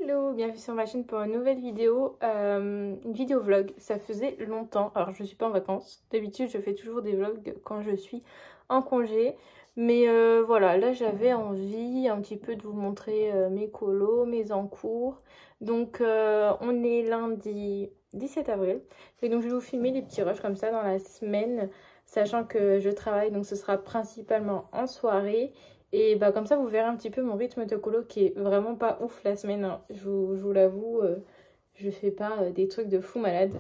Hello, bienvenue sur ma chaîne pour une nouvelle vidéo, une vidéo vlog. Ça faisait longtemps, alors je suis pas en vacances, d'habitude je fais toujours des vlogs quand je suis en congé. Mais voilà, là j'avais envie un petit peu de vous montrer mes colos, mes encours. Donc on est lundi 17 avril, et donc je vais vous filmer des petits rushs comme ça dans la semaine, sachant que je travaille, donc ce sera principalement en soirée. Et bah comme ça vous verrez un petit peu mon rythme de colo qui est vraiment pas ouf la semaine, hein. Je vous l'avoue, je fais pas des trucs de fou malade.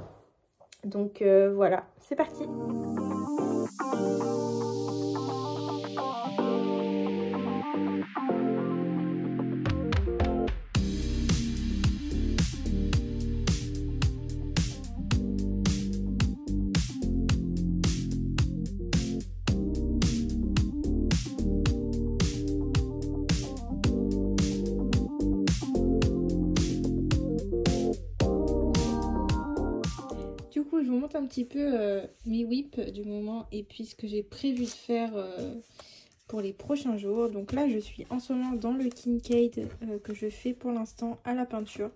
Donc voilà, c'est parti. Du coup, je vous montre un petit peu mes whips du moment et puis ce que j'ai prévu de faire pour les prochains jours. Donc là, je suis en ce moment dans le Kincaid que je fais pour l'instant à la peinture.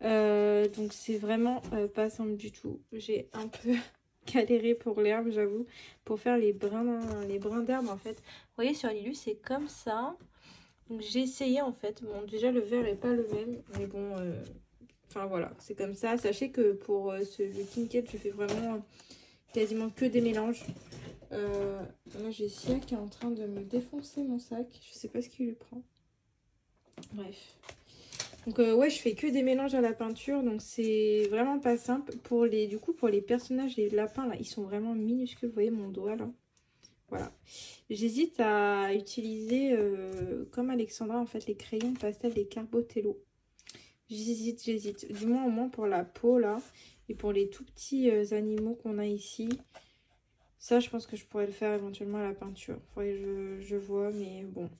Donc c'est vraiment pas simple du tout. J'ai un peu galéré pour l'herbe, j'avoue, pour faire les brins d'herbe en fait. Vous voyez sur Lilu, c'est comme ça. Donc j'ai essayé en fait. Bon, déjà le vert est pas le même, mais bon... Enfin voilà, c'est comme ça. Sachez que pour le Kincaid, je fais vraiment quasiment que des mélanges. Là, j'ai Sia qui est en train de me défoncer mon sac. Je sais pas ce qu'il lui prend. Bref. Donc ouais, je fais que des mélanges à la peinture. Donc c'est vraiment pas simple. Du coup, pour les personnages, les lapins, là, ils sont vraiment minuscules. Vous voyez mon doigt, là. Voilà. J'hésite à utiliser, comme Alexandra, en fait, les crayons pastel des Carbotello. J'hésite. Du moins, au moins pour la peau, là. Et pour les tout petits animaux qu'on a ici. Ça, je pense que je pourrais le faire éventuellement à la peinture. Faudrait que je vois, mais bon.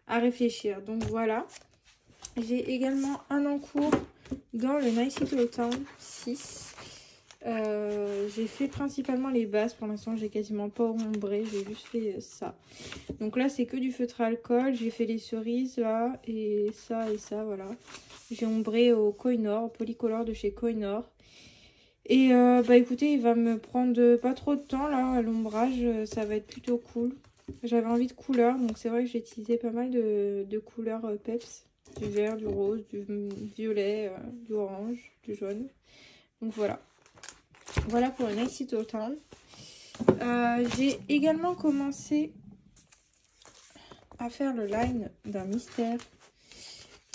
À réfléchir. Donc, voilà. J'ai également un encours dans le Nice Little Town 6. J'ai fait principalement les bases. Pour l'instant, j'ai quasiment pas ombré. J'ai juste fait ça. Donc là, c'est que du feutre à alcool. J'ai fait les cerises, là. Et ça, voilà. J'ai ombré au Kohinoor, au Polycolor de chez Kohinoor. Et bah écoutez, il va me prendre pas trop de temps là à l'ombrage, ça va être plutôt cool. J'avais envie de couleurs, donc c'est vrai que j'ai utilisé pas mal de couleurs peps. Du vert, du rose, du violet, du orange, du jaune. Donc voilà. Voilà pour le Nice Little Town. J'ai également commencé à faire le line d'un mystère.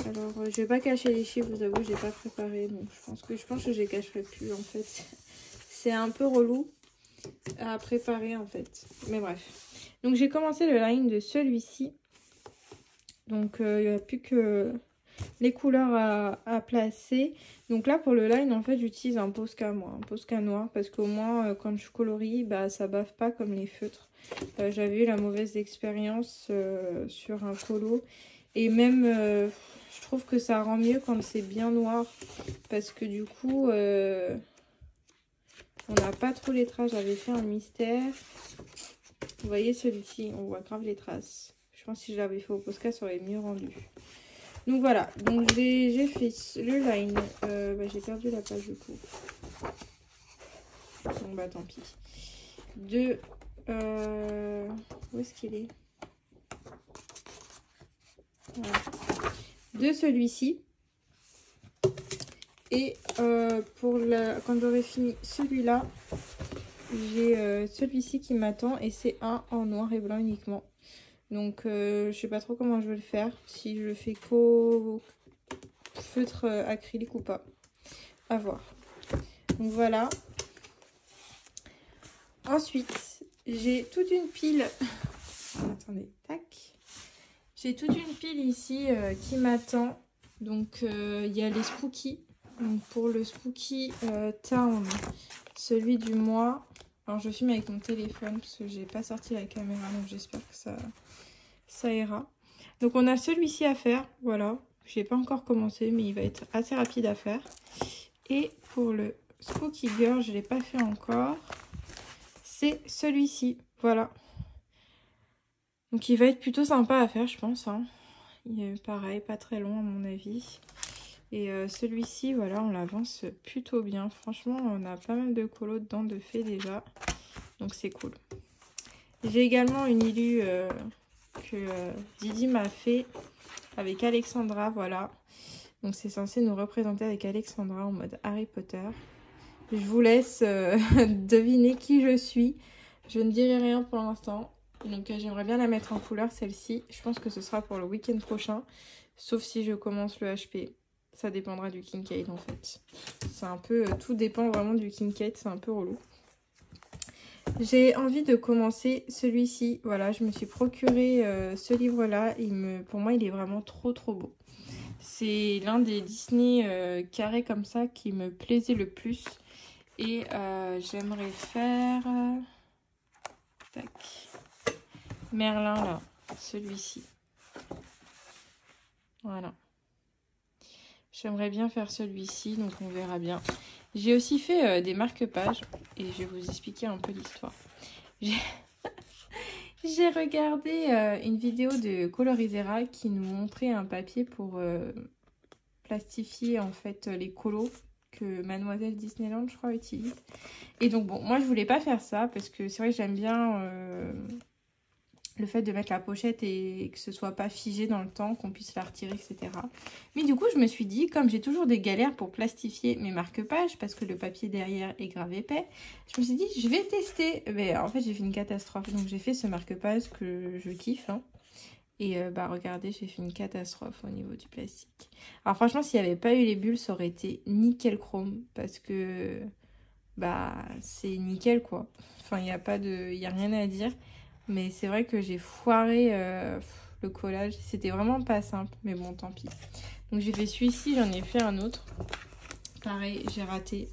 Alors, je vais pas cacher les chiffres, vous avouez, j'ai pas préparé, donc je pense que je les cacherai plus en fait. C'est un peu relou à préparer en fait, mais bref. Donc j'ai commencé le line de celui-ci. Donc il n'y a plus que les couleurs à placer. Donc là pour le line en fait j'utilise un Posca moi, un Posca noir, parce qu'au moins quand je colorie, bah ça bave pas comme les feutres. J'avais eu la mauvaise expérience sur un colo. Et même, je trouve que ça rend mieux quand c'est bien noir. Parce que du coup, on n'a pas trop les traces. J'avais fait un mystère. Vous voyez celui-ci, on voit grave les traces. Je pense que si je l'avais fait au Posca, ça aurait mieux rendu. Donc voilà, donc j'ai fait le line. Bah, j'ai perdu la page du coup. Bon bah tant pis. Où est-ce qu'il est? Voilà. De celui-ci. Et quand j'aurai fini celui-là, j'ai celui-ci qui m'attend et c'est un en noir et blanc uniquement. Donc je sais pas trop comment je vais le faire, si je le fais qu'au feutre acrylique ou pas. À voir. Donc voilà. Ensuite, j'ai toute une pile. Attendez, tac. J'ai toute une pile ici qui m'attend. Donc il y a les Spooky. Donc pour le Spooky Town, celui du mois. Alors je filme avec mon téléphone parce que j'ai pas sorti la caméra, donc j'espère que ça ira. Donc on a celui-ci à faire, voilà. J'ai pas encore commencé, mais il va être assez rapide à faire. Et pour le Spooky Girl, je l'ai pas fait encore. C'est celui-ci, voilà. Donc il va être plutôt sympa à faire, je pense, hein. Il est pareil, pas très long à mon avis. Et celui-ci, voilà, on l'avance plutôt bien. Franchement, on a pas mal de colos dedans de fait déjà. Donc c'est cool. J'ai également une Ilu que Didi m'a fait avec Alexandra, voilà. Donc c'est censé nous représenter avec Alexandra en mode Harry Potter. Je vous laisse deviner qui je suis. Je ne dirai rien pour l'instant. Donc j'aimerais bien la mettre en couleur celle-ci. Je pense que ce sera pour le week-end prochain. Sauf si je commence le HP. Ça dépendra du Kincaid en fait. C'est un peu... tout dépend vraiment du Kincaid. C'est un peu relou. J'ai envie de commencer celui-ci. Voilà, je me suis procuré ce livre-là. Pour moi, il est vraiment trop beau. C'est l'un des Disney carrés comme ça qui me plaisait le plus. Et j'aimerais faire... tac. Merlin, là. Celui-ci. Voilà. J'aimerais bien faire celui-ci, donc on verra bien. J'ai aussi fait des marque-pages et je vais vous expliquer un peu l'histoire. J'ai regardé une vidéo de Colorisera qui nous montrait un papier pour plastifier en fait les colos que Mademoiselle Disneyland, je crois, utilise. Et donc bon, moi je voulais pas faire ça parce que c'est vrai que j'aime bien le fait de mettre la pochette et que ce soit pas figé dans le temps, qu'on puisse la retirer, etc. Mais du coup, je me suis dit, comme j'ai toujours des galères pour plastifier mes marque-pages, parce que le papier derrière est grave épais, je me suis dit, je vais tester. Mais en fait, j'ai fait une catastrophe. Donc, j'ai fait ce marque-page que je kiffe. Hein. Et bah, regardez, j'ai fait une catastrophe au niveau du plastique. Alors, franchement, s'il n'y avait pas eu les bulles, ça aurait été nickel chrome. Parce que, bah, c'est nickel, quoi. Enfin, il n'y a rien à dire. Mais c'est vrai que j'ai foiré le collage. C'était vraiment pas simple. Mais bon, tant pis. Donc j'ai fait celui-ci. J'en ai fait un autre. Pareil, j'ai raté.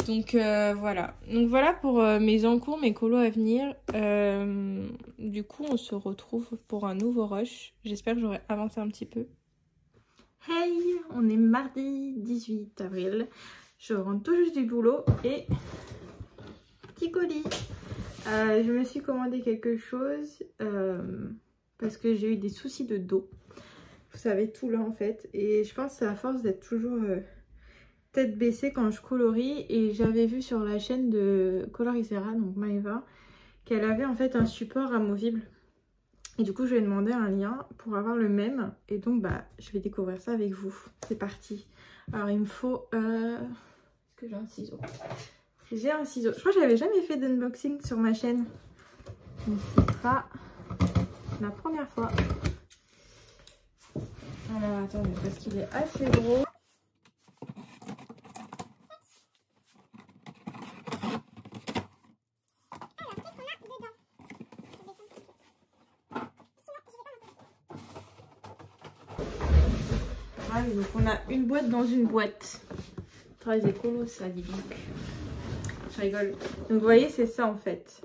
Donc voilà. Donc voilà pour mes encours, mes colos à venir. Du coup, on se retrouve pour un nouveau rush. J'espère que j'aurai avancé un petit peu. Hey, on est mardi 18 avril. Je rentre tout juste du boulot et... petit colis. Je me suis commandé quelque chose parce que j'ai eu des soucis de dos. Vous savez, tout là en fait. Et je pense que c'est à force d'être toujours tête baissée quand je colorie. Et j'avais vu sur la chaîne de Colorisera, donc Maeva, qu'elle avait en fait un support amovible. Et du coup, je lui ai demandé un lien pour avoir le même. Et donc, bah, je vais découvrir ça avec vous. C'est parti. Alors, il me faut... Est-ce que j'ai un ciseau ? J'ai un ciseau. Je crois que j'avais jamais fait d'unboxing sur ma chaîne. Donc ce sera la première fois. Alors attendez, parce qu'il est assez gros. Ah oui, donc on a une boîte dans une boîte. Très écolo ça, dis donc. Je rigole. Donc vous voyez, c'est ça en fait.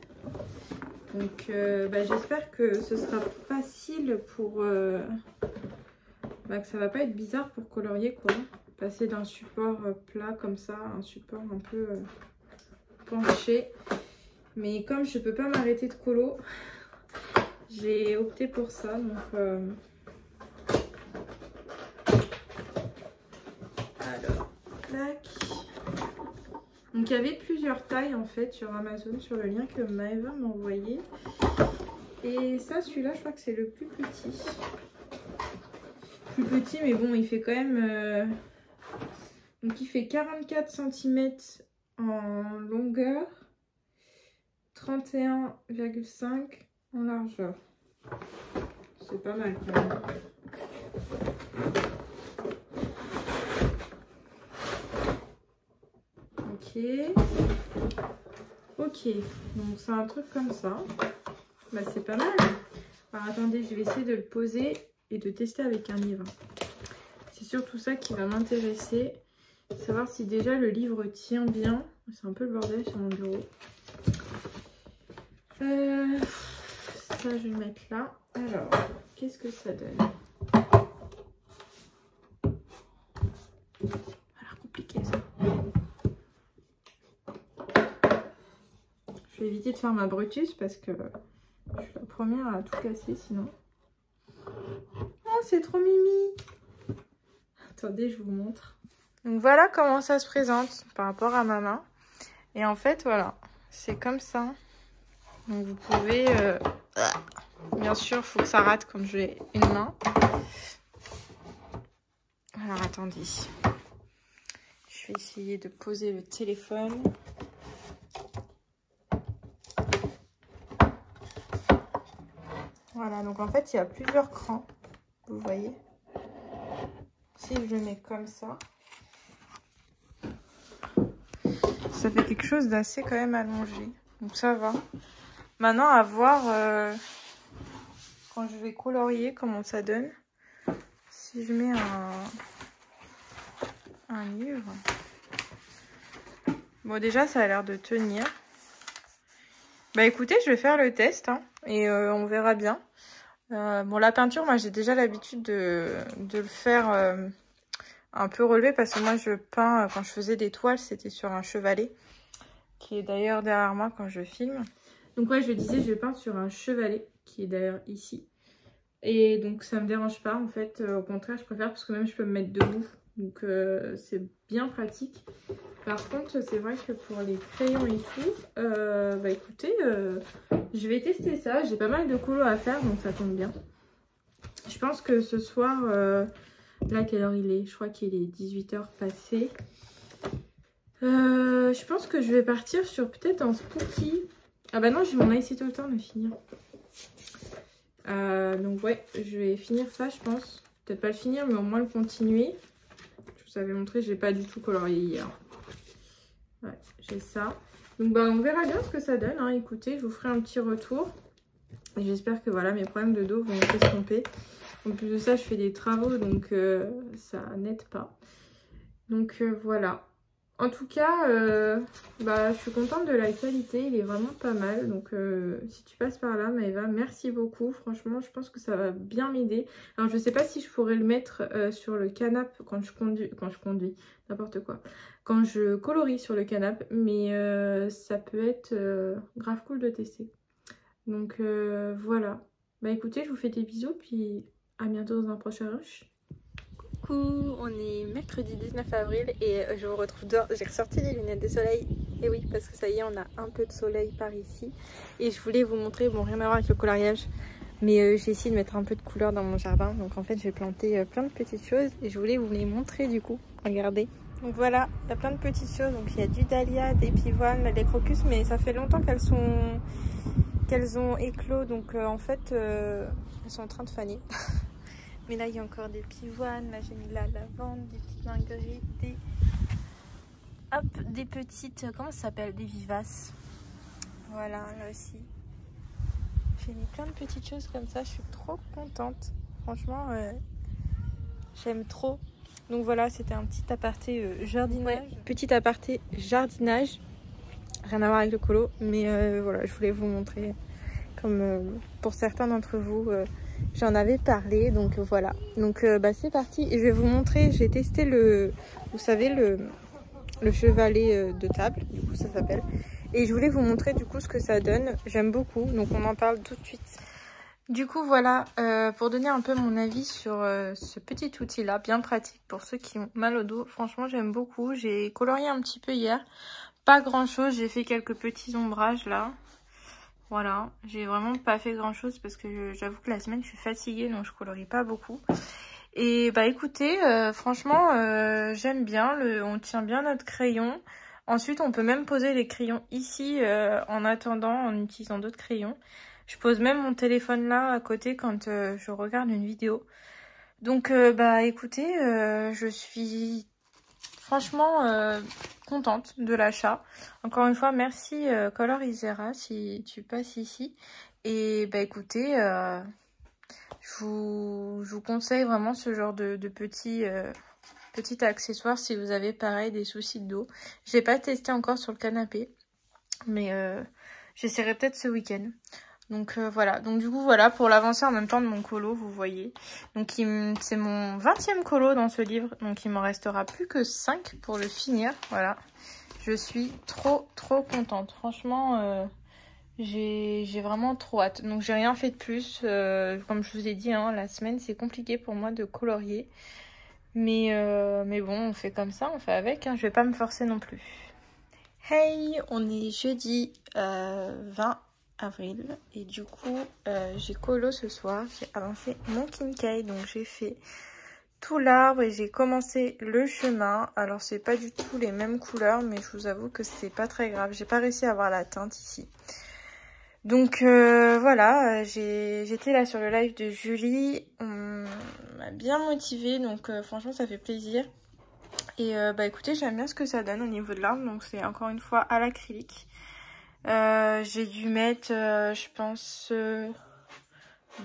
Donc bah, j'espère que ce sera facile pour... bah, que ça va pas être bizarre pour colorier quoi. Passer d'un support plat comme ça à un support un peu penché. Mais comme je peux pas m'arrêter de colo, j'ai opté pour ça. Donc alors, tac. Donc il y avait plusieurs tailles en fait sur Amazon, sur le lien que Maeva m'a envoyé. Et ça, celui-là, je crois que c'est le plus petit. Plus petit, mais bon, il fait quand même... Donc il fait 44 cm en longueur, 31,5 en largeur. C'est pas mal quand même. Ok, donc c'est un truc comme ça. Bah c'est pas mal. Alors attendez, je vais essayer de le poser et de tester avec un livre. C'est surtout ça qui va m'intéresser. Savoir si déjà le livre tient bien. C'est un peu le bordel sur mon bureau. Ça je vais le mettre là. Alors, qu'est-ce que ça donne? Ça a l'air compliqué ça. Je vais éviter de faire ma Brutus parce que je suis la première à tout casser sinon. Oh, c'est trop mimi. attendez, je vous montre. Donc voilà comment ça se présente par rapport à ma main. Et en fait, voilà, c'est comme ça. Donc vous pouvez... bien sûr, il faut que ça rate comme j'ai une main. Alors attendez. Je vais essayer de poser le téléphone. Voilà, donc en fait, il y a plusieurs crans. Vous voyez? Si je le mets comme ça, ça fait quelque chose d'assez quand même allongé. Donc ça va. Maintenant, à voir quand je vais colorier comment ça donne. Si je mets un livre. Bon, déjà, ça a l'air de tenir. Bah écoutez, je vais faire le test hein, et on verra bien. Bon, la peinture, moi, j'ai déjà l'habitude de le faire un peu relevé parce que moi, je peins, quand je faisais des toiles, c'était sur un chevalet qui est d'ailleurs derrière moi quand je filme. Donc ouais, je disais, je peins sur un chevalet qui est d'ailleurs ici. Et donc, ça me dérange pas, en fait. Au contraire, je préfère parce que même, je peux me mettre debout. Donc, c'est bien pratique. Par contre, c'est vrai que pour les crayons et tout, bah écoutez, je vais tester ça. J'ai pas mal de colos à faire, donc ça tombe bien. Je pense que ce soir, là, quelle heure il est? Je crois qu'il est 18 h passé. Je pense que je vais partir sur peut-être un spooky. Ah bah non, j'ai mon ice tout le temps de finir. Donc ouais, je vais finir ça, je pense. Peut-être pas le finir, mais au moins le continuer. Je vous avais montré, j'ai pas du tout colorié hier. Ouais, j'ai ça. Donc bah on verra bien ce que ça donne. Hein. Écoutez, je vous ferai un petit retour. Et j'espère que voilà, mes problèmes de dos vont s'estomper. En plus de ça, je fais des travaux, donc ça n'aide pas. Donc voilà. En tout cas, bah, je suis contente de la qualité, il est vraiment pas mal. Donc si tu passes par là, Maëva, merci beaucoup. Franchement, je pense que ça va bien m'aider. Alors je sais pas si je pourrais le mettre sur le canapé quand je conduis, n'importe quoi. Quand je colorie sur le canapé, mais ça peut être grave cool de tester. Donc voilà. Bah écoutez, je vous fais des bisous, puis à bientôt dans un prochain rush. Coucou, on est mercredi 19 avril et je vous retrouve dehors. J'ai ressorti les lunettes de soleil. Et oui, parce que ça y est, on a un peu de soleil par ici. Et je voulais vous montrer, bon, rien à voir avec le coloriage, mais j'ai essayé de mettre un peu de couleur dans mon jardin. Donc en fait, j'ai planté plein de petites choses et je voulais vous les montrer du coup. Regardez. Donc voilà, il y a plein de petites choses. Donc il y a du dahlia, des pivoines, des crocus, mais ça fait longtemps qu'elles ont éclos. Donc en fait, elles sont en train de faner. Mais là, il y a encore des pivoines. Là, j'ai mis la lavande, des petites marguerites, des petites... Comment ça s'appelle? Des vivaces. Voilà, là aussi. J'ai mis plein de petites choses comme ça. Je suis trop contente. Franchement, j'aime trop. Donc voilà, c'était un petit aparté jardinage. Ouais, petit aparté jardinage. Rien à voir avec le colo. Mais voilà, je voulais vous montrer. Comme pour certains d'entre vous... j'en avais parlé, donc voilà. Donc bah, c'est parti. Et je vais vous montrer, j'ai testé vous savez, le chevalet de table, du coup ça s'appelle. Et je voulais vous montrer du coup ce que ça donne. J'aime beaucoup, donc on en parle tout de suite. Du coup voilà, pour donner un peu mon avis sur ce petit outil là, bien pratique pour ceux qui ont mal au dos. Franchement j'aime beaucoup, j'ai colorié un petit peu hier. Pas grand chose, j'ai fait quelques petits ombrages là. Voilà, j'ai vraiment pas fait grand chose parce que j'avoue que la semaine je suis fatiguée donc je colorie pas beaucoup. Et bah écoutez, franchement j'aime bien, on tient bien notre crayon. Ensuite on peut même poser les crayons ici en attendant, en utilisant d'autres crayons. Je pose même mon téléphone là à côté quand je regarde une vidéo. Donc bah écoutez, je suis franchement contente de l'achat. Encore une fois, merci Color Isera si tu passes ici. Et bah écoutez, je vous conseille vraiment ce genre de petits accessoires si vous avez pareil des soucis de dos. Je l'ai pas testé encore sur le canapé, mais j'essaierai peut-être ce week-end. Donc voilà, donc du coup voilà pour l'avancer en même temps de mon colo, vous voyez. Donc c'est mon 20e colo dans ce livre, donc il m'en restera plus que 5 pour le finir, voilà. Je suis trop contente, franchement j'ai vraiment trop hâte. Donc j'ai rien fait de plus, comme je vous ai dit, hein, la semaine c'est compliqué pour moi de colorier. Mais bon, on fait comme ça, on fait avec, hein. Je vais pas me forcer non plus. Hey, on est jeudi 20 avril et du coup j'ai colo ce soir, j'ai avancé mon Kincaid, donc j'ai fait tout l'arbre et j'ai commencé le chemin. Alors c'est pas du tout les mêmes couleurs, mais je vous avoue que c'est pas très grave, j'ai pas réussi à avoir la teinte ici. Donc voilà, j'étais là sur le live de Julie, on m'a bien motivée, donc franchement ça fait plaisir. Et bah écoutez, j'aime bien ce que ça donne au niveau de l'arbre, donc c'est encore une fois à l'acrylique. J'ai dû mettre, je pense,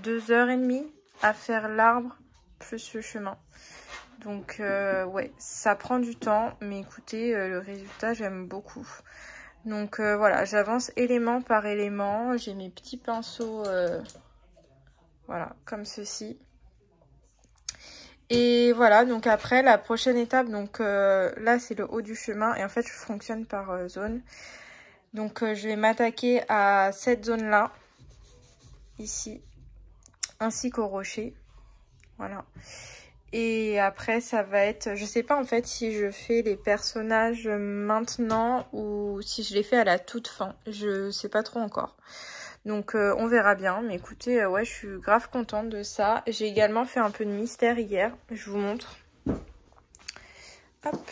2h30 à faire l'arbre plus le chemin. Donc ouais, ça prend du temps, mais écoutez, le résultat, j'aime beaucoup. Donc voilà, j'avance élément par élément. J'ai mes petits pinceaux, voilà, comme ceci. Et voilà, donc après, la prochaine étape, donc là, c'est le haut du chemin. Et en fait, je fonctionne par zone. Donc je vais m'attaquer à cette zone-là, ici, ainsi qu'au rocher. Voilà. Et après, ça va être... Je sais pas en fait si je fais les personnages maintenant ou si je les fais à la toute fin. Je sais pas trop encore. Donc on verra bien. Mais écoutez, ouais, je suis grave contente de ça. J'ai également fait un peu de mystère hier. Je vous montre. Hop.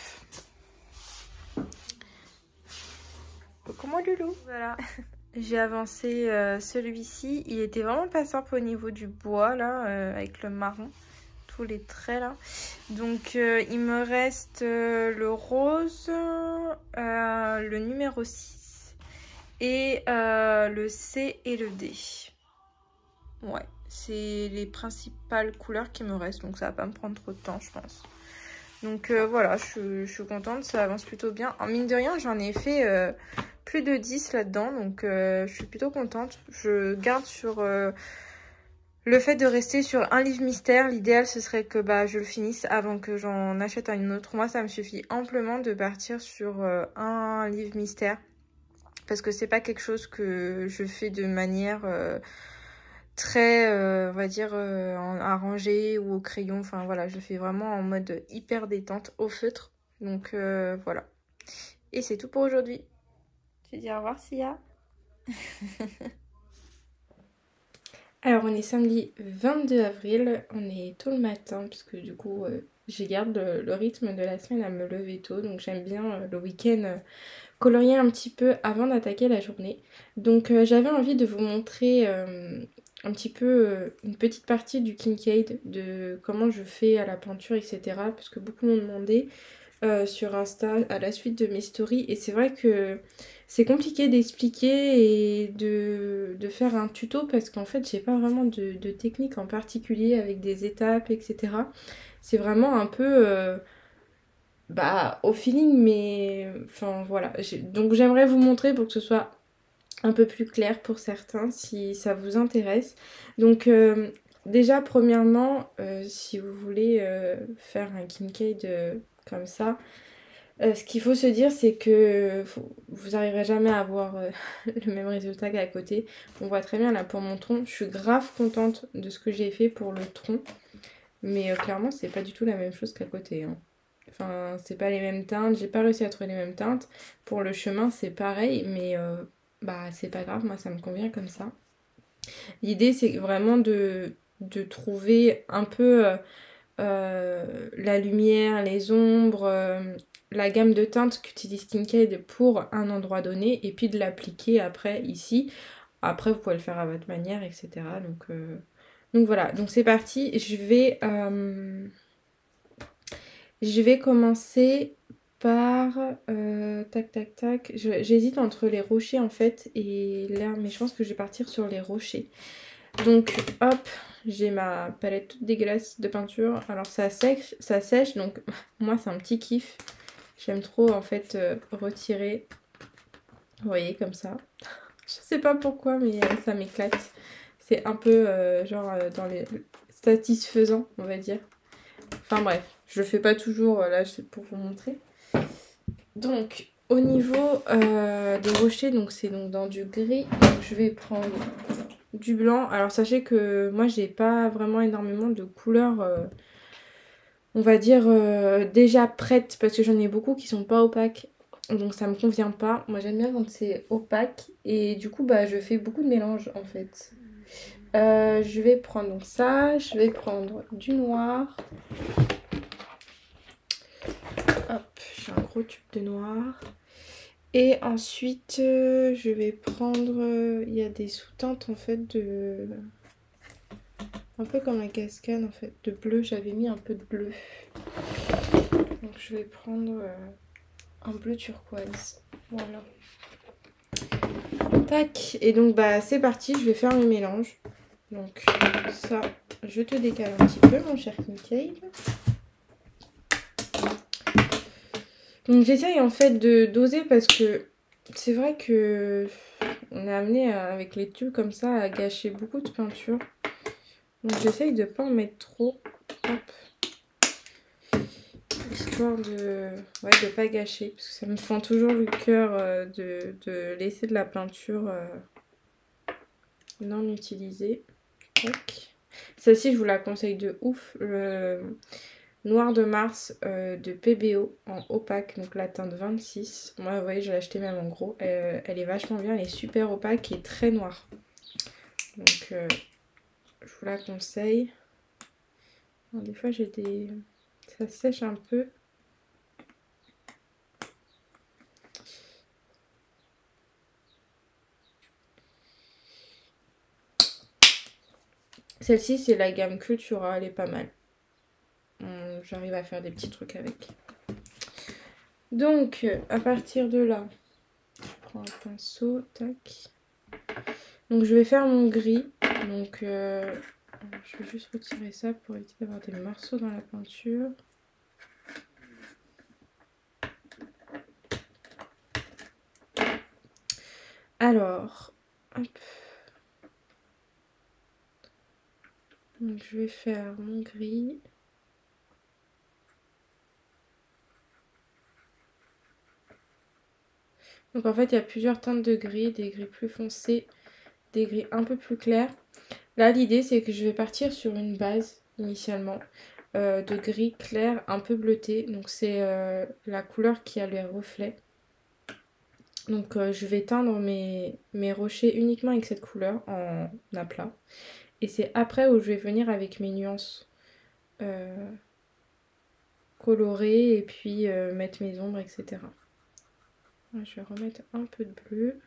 Comment Loulou? Voilà. J'ai avancé celui-ci. Il était vraiment pas simple au niveau du bois, là, avec le marron. Tous les traits, là. Donc, il me reste le rose, le numéro 6 et le C et le D. Ouais, c'est les principales couleurs qui me restent. Donc, ça va pas me prendre trop de temps, je pense. Donc, voilà, je suis contente. Ça avance plutôt bien. En mine de rien, j'en ai fait... plus de 10 là-dedans, donc je suis plutôt contente. Je garde sur le fait de rester sur un livre mystère. L'idéal, ce serait que je le finisse avant que j'en achète un autre. Moi, ça me suffit amplement de partir sur un livre mystère. Parce que c'est pas quelque chose que je fais de manière très, on va dire, arrangée ou au crayon. Enfin, voilà, je le fais vraiment en mode hyper détente, au feutre. Donc, voilà. Et c'est tout pour aujourd'hui. Je vais dire au revoir, Sia. Alors, on est samedi 22 avril. On est tôt le matin, parce que du coup, je garde le rythme de la semaine à me lever tôt. Donc, j'aime bien le week-end colorier un petit peu avant d'attaquer la journée. Donc, j'avais envie de vous montrer un petit peu une petite partie du Kincaid, de comment je fais à la peinture, etc. Parce que beaucoup m'ont demandé sur Insta à la suite de mes stories. Et c'est vrai que c'est compliqué d'expliquer et de faire un tuto parce qu'en fait j'ai pas vraiment de technique en particulier avec des étapes, etc. C'est vraiment un peu au feeling, mais enfin voilà. Donc j'aimerais vous montrer pour que ce soit un peu plus clair pour certains si ça vous intéresse. Donc déjà premièrement, si vous voulez faire un Kincaid comme ça, ce qu'il faut se dire, c'est que vous n'arriverez jamais à avoir le même résultat qu'à côté. On voit très bien là pour mon tronc. Je suis grave contente de ce que j'ai fait pour le tronc. Mais clairement, c'est pas du tout la même chose qu'à côté. Hein. Enfin, c'est pas les mêmes teintes. J'ai pas réussi à trouver les mêmes teintes. Pour le chemin, c'est pareil. Mais c'est pas grave. Moi, ça me convient comme ça. L'idée, c'est vraiment de trouver un peu la lumière, les ombres... la gamme de teintes qu'utilise Kincaid pour un endroit donné et puis de l'appliquer après ici. Après, vous pouvez le faire à votre manière, etc. Donc voilà, donc c'est parti. Je vais commencer par... tac, tac, tac. J'hésite entre les rochers en fait et l'air, mais je pense que je vais partir sur les rochers. Donc hop, j'ai ma palette toute dégueulasse de peinture. Alors ça sèche, donc moi c'est un petit kiff. J'aime trop en fait retirer, vous voyez comme ça. Je sais pas pourquoi mais ça m'éclate. C'est un peu dans les satisfaisant on va dire. Enfin bref, je le fais pas toujours, là c'est pour vous montrer. Donc au niveau des rochers, donc c'est donc dans du gris. Donc je vais prendre du blanc. Alors sachez que moi j'ai pas vraiment énormément de couleurs... on va dire, déjà prêtes parce que j'en ai beaucoup qui sont pas opaques. Donc ça me convient pas. Moi j'aime bien quand c'est opaque. Et du coup, bah, je fais beaucoup de mélange en fait. Je vais prendre donc ça. Je vais prendre du noir. Hop, j'ai un gros tube de noir. Et ensuite, je vais prendre... Il y a des sous-teintes en fait de... Un peu comme un cascade en fait, de bleu. J'avais mis un peu de bleu. Donc je vais prendre un bleu turquoise. Voilà. Tac. Et donc bah c'est parti, je vais faire mes mélanges. Donc ça, je te décale un petit peu mon cher Kincaid. Donc j'essaye en fait de doser parce que c'est vrai que on est amené avec les tubes comme ça à gâcher beaucoup de peinture. Donc j'essaye de pas en mettre trop. Hop. Histoire de pas gâcher. Parce que ça me fend toujours le cœur de laisser de la peinture non utilisée. Celle-ci je vous la conseille de ouf. Le Noir de Mars de PBO en opaque, donc la teinte 26. Moi, vous voyez, je l'ai acheté même en gros. Elle est vachement bien, elle est super opaque et très noire. Donc, je vous la conseille. Alors, des fois, j'ai des... ça sèche un peu. Celle-ci, c'est la gamme Cultura, elle est pas mal. J'arrive à faire des petits trucs avec. Donc, à partir de là, je prends un pinceau, tac. Donc, je vais faire mon gris. Donc, je vais juste retirer ça pour éviter d'avoir des morceaux dans la peinture. Alors, hop. Donc, je vais faire mon gris. Donc en fait, il y a plusieurs teintes de gris, des gris plus foncés, des gris un peu plus clairs. Là, l'idée, c'est que je vais partir sur une base, initialement, de gris clair, un peu bleuté. Donc c'est la couleur qui a les reflets. Donc je vais teindre mes rochers uniquement avec cette couleur en aplat. Et c'est après où je vais venir avec mes nuances colorées et puis mettre mes ombres, etc. Je vais remettre un peu de bleu.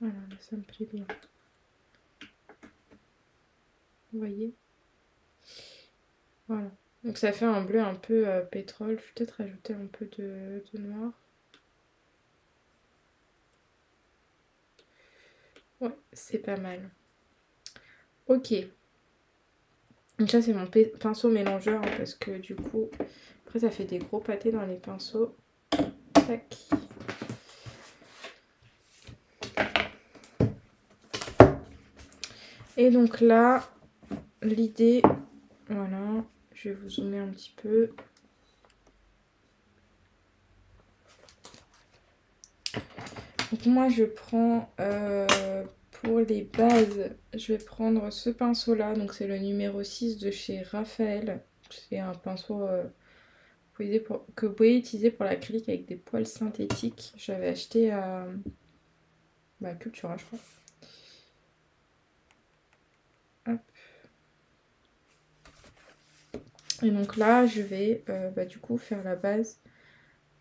Voilà, là, ça me plaît bien. Vous voyez? Voilà. Donc ça fait un bleu un peu pétrole. Je vais peut-être rajouter un peu de noir. Ouais, c'est pas mal. Ok. Donc ça c'est mon pinceau mélangeur hein, parce que du coup, après ça fait des gros pâtés dans les pinceaux. Tac. Et donc là, l'idée, voilà, je vais vous zoomer un petit peu. Donc moi je prends pour les bases, je vais prendre ce pinceau là, donc c'est le numéro 6 de chez Raphaël. C'est un pinceau que vous pouvez utiliser pour l'acrylique avec des poils synthétiques. J'avais acheté à Cultura je crois. Hop. Et donc là je vais du coup faire la base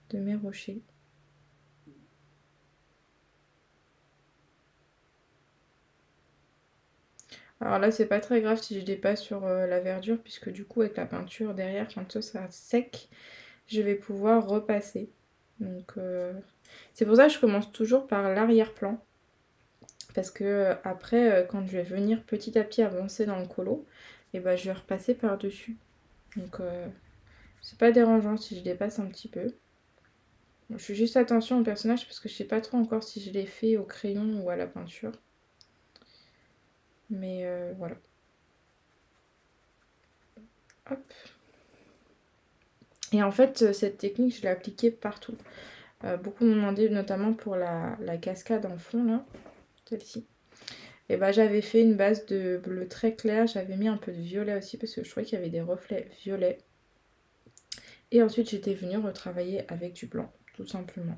de mes rochers. Alors là c'est pas très grave si je dépasse sur la verdure puisque du coup avec la peinture derrière quand ça sera sec je vais pouvoir repasser. Donc c'est pour ça que je commence toujours par l'arrière-plan. Parce que après quand je vais venir petit à petit avancer dans le colo, et je vais repasser par dessus. Donc c'est pas dérangeant si je dépasse un petit peu. Je fais juste attention au personnage parce que je sais pas trop encore si je l'ai fait au crayon ou à la peinture. Mais voilà. Hop. Et en fait, cette technique, je l'ai appliquée partout. Beaucoup m'ont demandé, notamment pour la cascade en fond, là, celle-ci. Et bah j'avais fait une base de bleu très clair, j'avais mis un peu de violet aussi parce que je trouvais qu'il y avait des reflets violets. Et ensuite j'étais venue retravailler avec du blanc, tout simplement.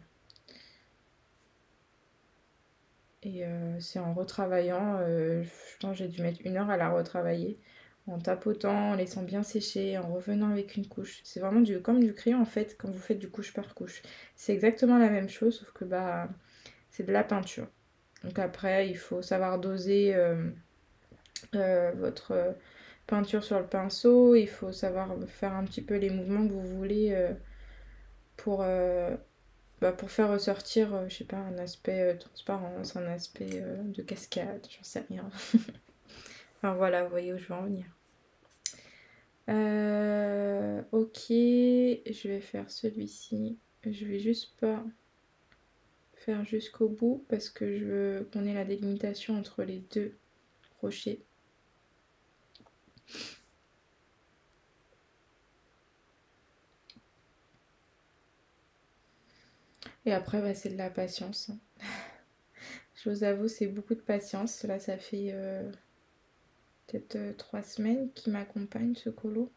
Et c'est en retravaillant, je pense que j'ai dû mettre 1 heure à la retravailler, en tapotant, en laissant bien sécher, en revenant avec une couche. C'est vraiment comme du crayon en fait, quand vous faites du couche par couche. C'est exactement la même chose, sauf que bah c'est de la peinture. Donc après, il faut savoir doser votre peinture sur le pinceau, il faut savoir faire un petit peu les mouvements que vous voulez pour, pour faire ressortir, je sais pas, un aspect transparence, un aspect de cascade, j'en sais rien. Enfin voilà, vous voyez où je veux en venir. Ok, je vais faire celui-ci. Je vais juste pas faire jusqu'au bout parce que je veux qu'on ait la délimitation entre les deux rochers. Et après, bah, c'est de la patience. Je vous avoue, c'est beaucoup de patience. Là, ça fait peut-être 3 semaines qu'il m'accompagne ce colo.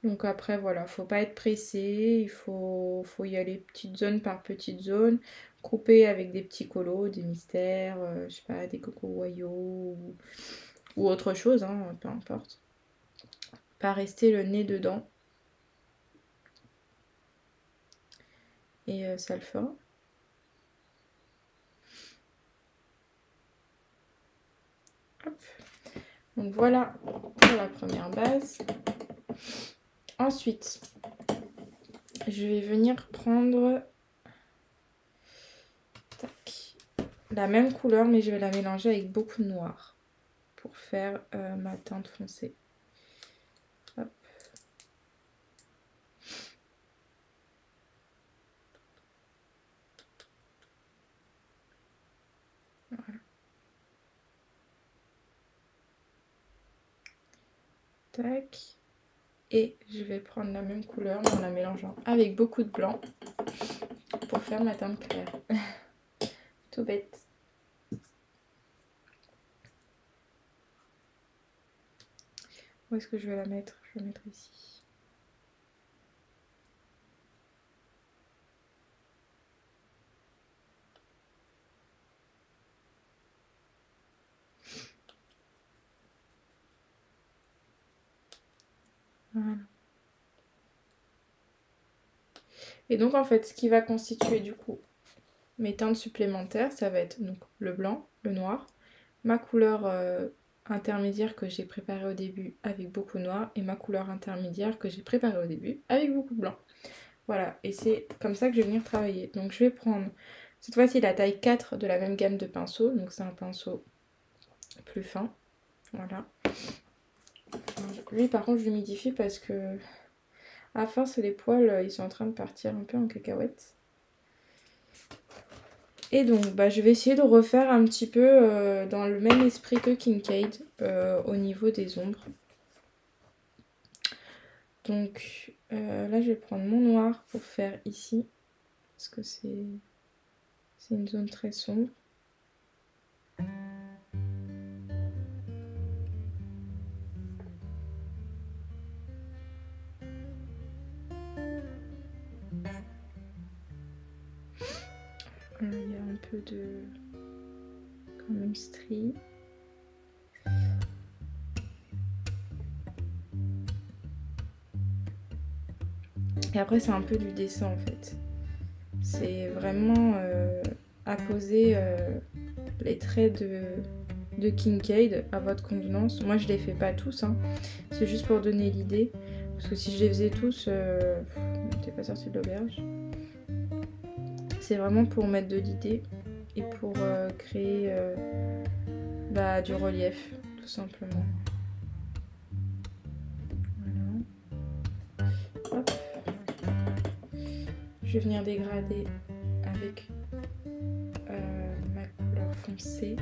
Donc après, voilà, faut pas être pressé. Il faut y aller petite zone par petite zone. Couper avec des petits colos, des mystères, je sais pas, des coco royaux ou autre chose, hein, peu importe. Pas rester le nez dedans. Et ça le fera. Hop. Donc voilà pour la première base. Ensuite, je vais venir prendre la même couleur, mais je vais la mélanger avec beaucoup de noir pour faire ma teinte foncée. Hop. Voilà. Tac. Et je vais prendre la même couleur mais en la mélangeant avec beaucoup de blanc pour faire ma teinte claire. Tout bête. Où est-ce que je vais la mettre? Je vais la mettre ici. Voilà. Et donc en fait, ce qui va constituer du coup mes teintes supplémentaires, ça va être donc le blanc, le noir, ma couleur intermédiaire que j'ai préparée au début avec beaucoup de noir et ma couleur intermédiaire que j'ai préparée au début avec beaucoup de blanc. Voilà, et c'est comme ça que je vais venir travailler. Donc je vais prendre cette fois-ci la taille 4 de la même gamme de pinceaux, donc c'est un pinceau plus fin. Voilà. Lui par contre je l'humidifie parce que à force les poils ils sont en train de partir un peu en cacahuète. Et donc bah, je vais essayer de refaire un petit peu dans le même esprit que Kincaid au niveau des ombres. Donc là je vais prendre mon noir pour faire ici parce que c'est une zone très sombre. Il y a un peu de quand même strie. Et après c'est un peu du dessin en fait. C'est vraiment apposer les traits de Kincaid à votre convenance. Moi je les fais pas tous, hein. C'est juste pour donner l'idée. Parce que si je les faisais tous, t'es pas sorti de l'auberge. C'est vraiment pour mettre de l'idée et pour créer du relief, tout simplement. Voilà. Hop. Je vais venir dégrader avec ma couleur foncée.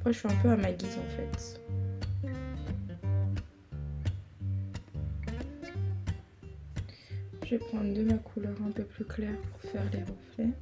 fois je suis un peu à ma guise en fait. Je vais prendre de ma couleur un peu plus claire pour faire les reflets.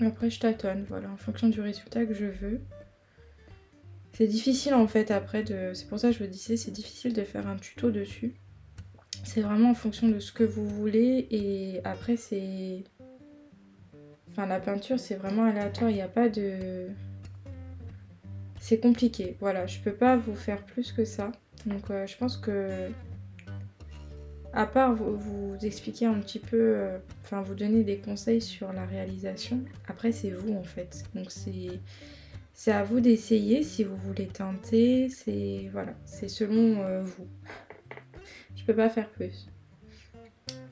Après je tâtonne, voilà, en fonction du résultat que je veux. C'est difficile en fait après de... C'est pour ça que je vous disais, c'est difficile de faire un tuto dessus. C'est vraiment en fonction de ce que vous voulez et après c'est... Enfin la peinture c'est vraiment aléatoire, il n'y a pas de... C'est compliqué, voilà, je peux pas vous faire plus que ça. Donc je pense que... À part vous expliquer un petit peu, enfin vous donner des conseils sur la réalisation, après c'est vous en fait. Donc c'est à vous d'essayer si vous voulez teinter, c'est voilà, c'est selon vous. Je peux pas faire plus.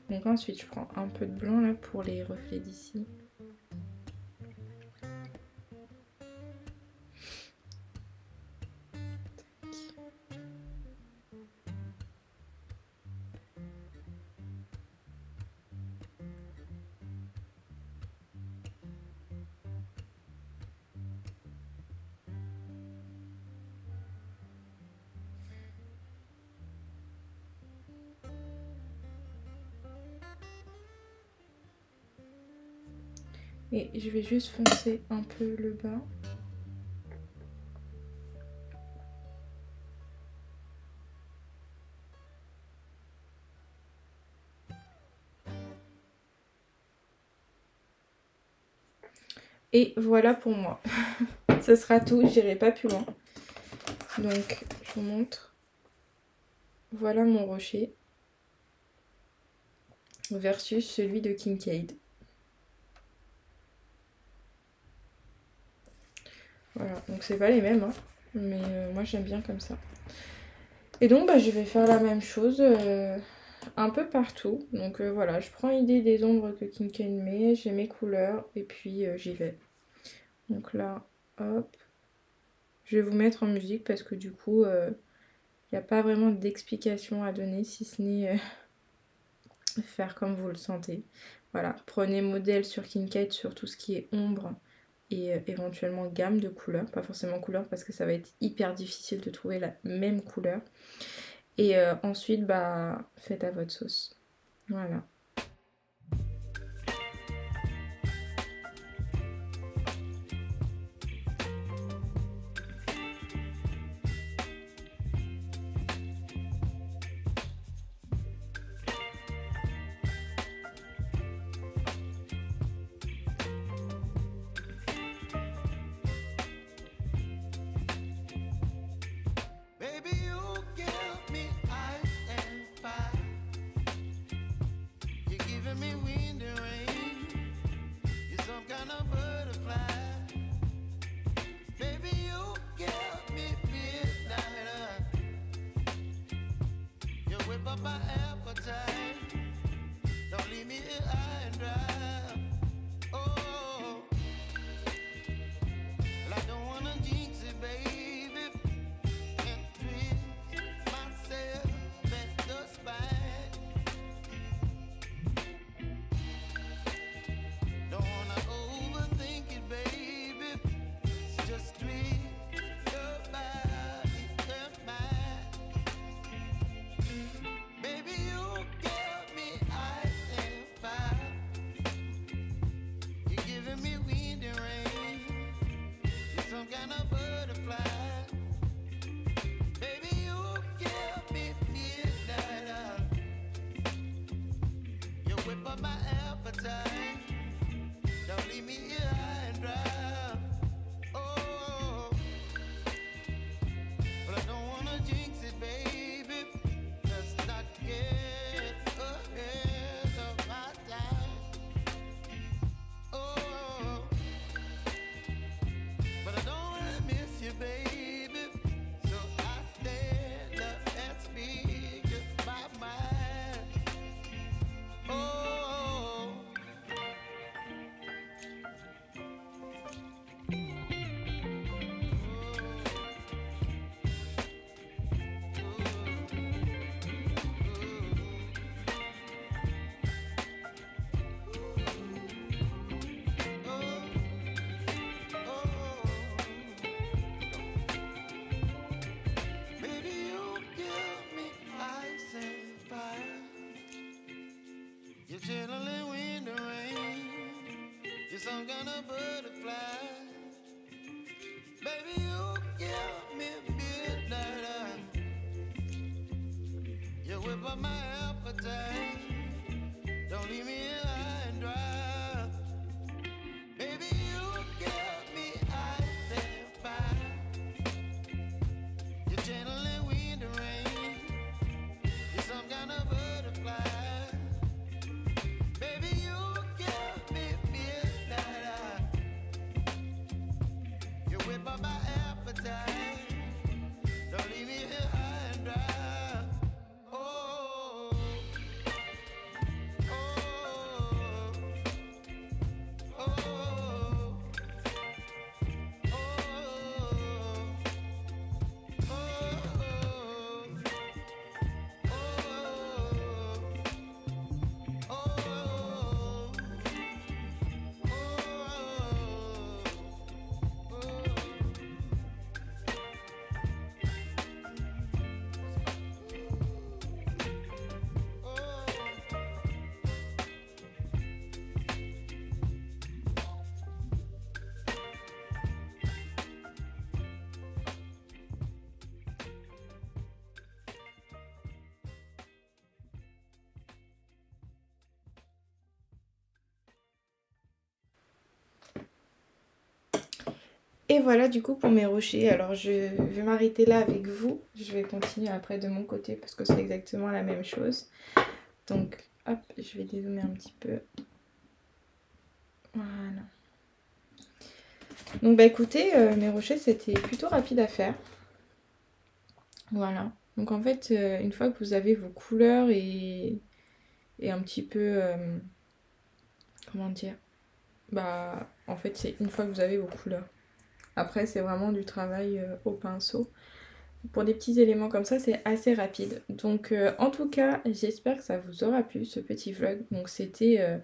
Donc ensuite je prends un peu de blanc là pour les reflets d'ici. Et je vais juste foncer un peu le bas. Et voilà pour moi. Ce sera tout, j'irai pas plus loin. Donc je vous montre. Voilà mon rocher. Versus celui de Kincaid. Voilà, donc c'est pas les mêmes, hein, mais moi j'aime bien comme ça. Et donc bah, je vais faire la même chose un peu partout. Donc voilà, je prends idée des ombres que Kincaid met, j'ai mes couleurs et puis j'y vais. Donc là, hop. Je vais vous mettre en musique parce que du coup, il n'y a pas vraiment d'explication à donner si ce n'est faire comme vous le sentez. Voilà, prenez modèle sur Kincaid sur tout ce qui est ombre et éventuellement gamme de couleurs, pas forcément couleur parce que ça va être hyper difficile de trouver la même couleur. Et ensuite, bah, faites à votre sauce. Voilà. Et voilà du coup pour mes rochers. Alors je vais m'arrêter là avec vous. Je vais continuer après de mon côté parce que c'est exactement la même chose. Donc hop, je vais dézoomer un petit peu. Voilà. Donc bah écoutez, mes rochers c'était plutôt rapide à faire. Voilà. Donc en fait, une fois que vous avez vos couleurs et un petit peu... comment dire? Bah en fait c'est une fois que vous avez vos couleurs. Après c'est vraiment du travail au pinceau. Pour des petits éléments comme ça, c'est assez rapide. Donc en tout cas, j'espère que ça vous aura plu ce petit vlog. Donc c'était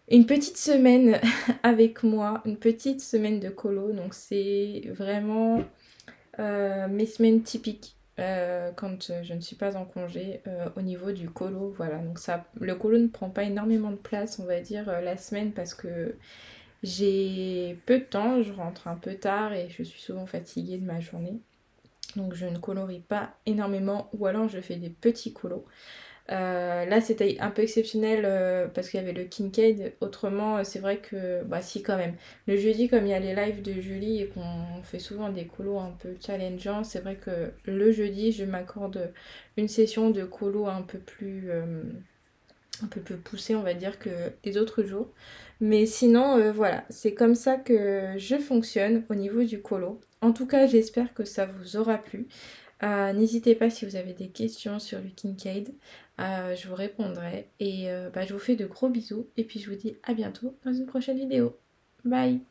une petite semaine avec moi, une petite semaine de colo. Donc c'est vraiment mes semaines typiques quand je ne suis pas en congé au niveau du colo. Voilà, donc ça, le colo ne prend pas énormément de place, on va dire, la semaine parce que j'ai peu de temps, je rentre un peu tard et je suis souvent fatiguée de ma journée. Donc je ne colorie pas énormément ou alors je fais des petits colos. Là c'était un peu exceptionnel parce qu'il y avait le Kincaid. Autrement c'est vrai que bah si quand même. Le jeudi comme il y a les lives de Julie et qu'on fait souvent des colos un peu challengeants, c'est vrai que le jeudi je m'accorde une session de colo un peu plus poussée on va dire que les autres jours. Mais sinon voilà, c'est comme ça que je fonctionne au niveau du colo. En tout cas j'espère que ça vous aura plu. N'hésitez pas si vous avez des questions sur le Kincaid, je vous répondrai. Et bah, je vous fais de gros bisous et puis je vous dis à bientôt dans une prochaine vidéo. Bye!